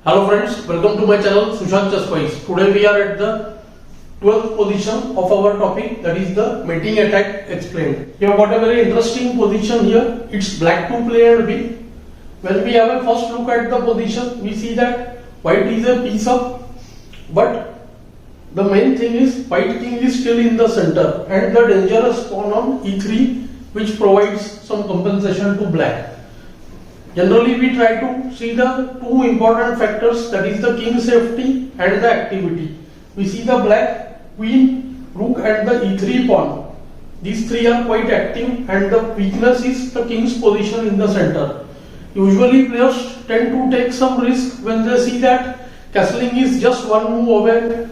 Hello friends, welcome to my channel Sushant. Today we are at the 12th position of our topic, that is the mating attack explained. You have got a very interesting position here. It's black to play and B. When we have a first look at the position, we see that white is a piece up, but the main thing is white king is still in the center and the dangerous pawn on e3, which provides some compensation to black. Generally, we try to see the two important factors, that is the king safety and the activity. We see the black, queen, rook and the e3 pawn. These three are quite active and the weakness is the king's position in the center. Usually players tend to take some risk when they see that castling is just one move away.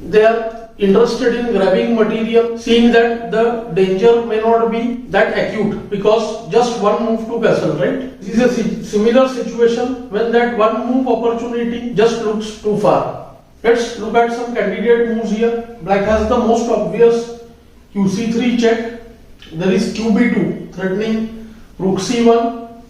They are interested in grabbing material, seeing that the danger may not be that acute because just one move to castle, right? This is a similar situation when that one move opportunity just looks too far. Let's look at some candidate moves here. Black has the most obvious qc3 check. There is qb2 threatening rook c1,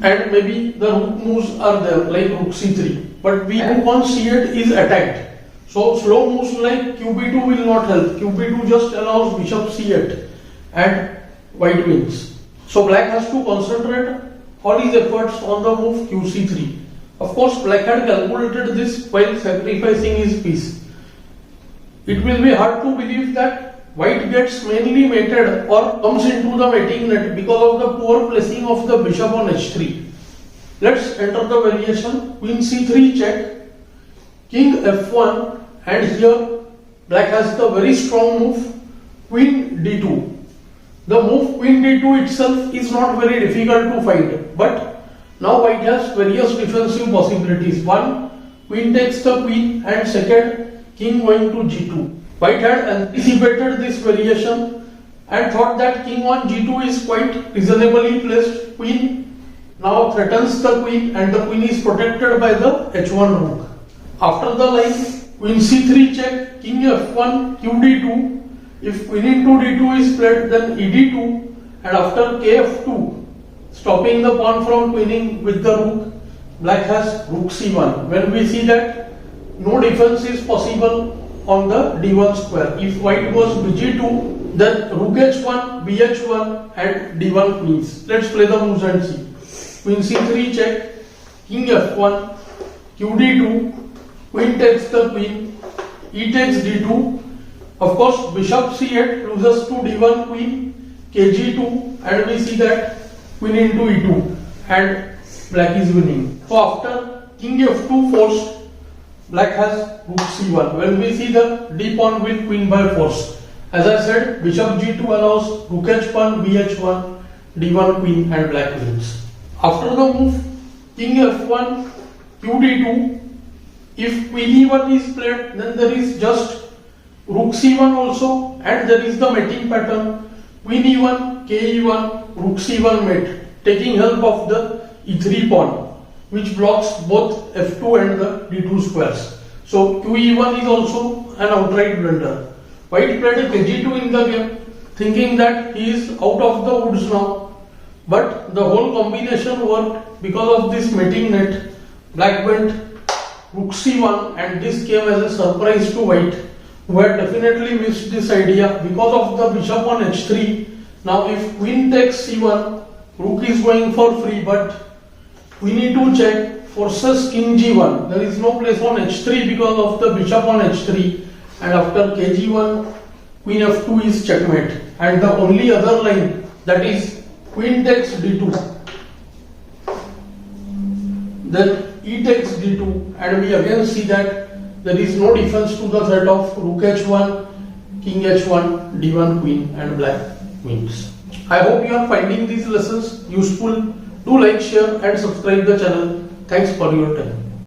and maybe the rook moves are there like rook c3. But rook on c8 is attacked. So slow moves like qb2 will not help. qb2 just allows bishop c8 and white wins. So black has to concentrate all his efforts on the move qc3. Of course, black had calculated this while sacrificing his piece. It will be hard to believe that white gets mainly mated or comes into the mating net because of the poor placing of the bishop on h3. Let's enter the variation. Queen c3 check, king f1, and here black has the very strong move queen d2. The move queen d2 itself is not very difficult to find, but now white has various defensive possibilities. One, queen takes the queen, and second, king going to g2. White had anticipated this variation and thought that king on g2 is quite reasonably placed. Queen now threatens the queen and the queen is protected by the h1 rook. After the line, queen c3 check, king f1, qd2. If queen into d2 is played, then ed2, and after kf2, stopping the pawn from queening with the rook, black has rook c1. When we see that no defense is possible on the d1 square. If white goes bg2, then rook h1, bh1 and d1 queens. Let's play the moves and see. Queen c3 check, king f1, qd2, queen takes the queen, e takes d2. Of course, bishop c8 loses to d1 queen, kg2, and we see that queen into e2 and black is winning. So after king f2 forced, black has rook c1. When we see the d pawn with queen by force, as I said, bishop g2 allows rook h pawn, bh1, d1 queen and black wins. After the move king f1, qd2, if queen e1 is played, then there is just rook c1 also, and there is the mating pattern queen e1, ke1, rook c1 mate, taking help of the e3 pawn, which blocks both f2 and the d2 squares. So qe1 is also an outright blunder. White played a kg2 in the game, thinking that he is out of the woods now, but the whole combination worked because of this mating net. Black went rook c1 and this came as a surprise to white, who had definitely missed this idea because of the bishop on h3. Now if queen takes c1, rook is going for free, but queen e2 check forces king g1. There is no place on h3 because of the bishop on h3, and after kg1, queen f2 is checkmate, and the only other line, that is queen takes d2. Then e takes d2, and we again see that there is no defense to the threat of rook h1, king h1, d1 queen and black wins. I hope you are finding these lessons useful. Do like, share and subscribe the channel. Thanks for your time.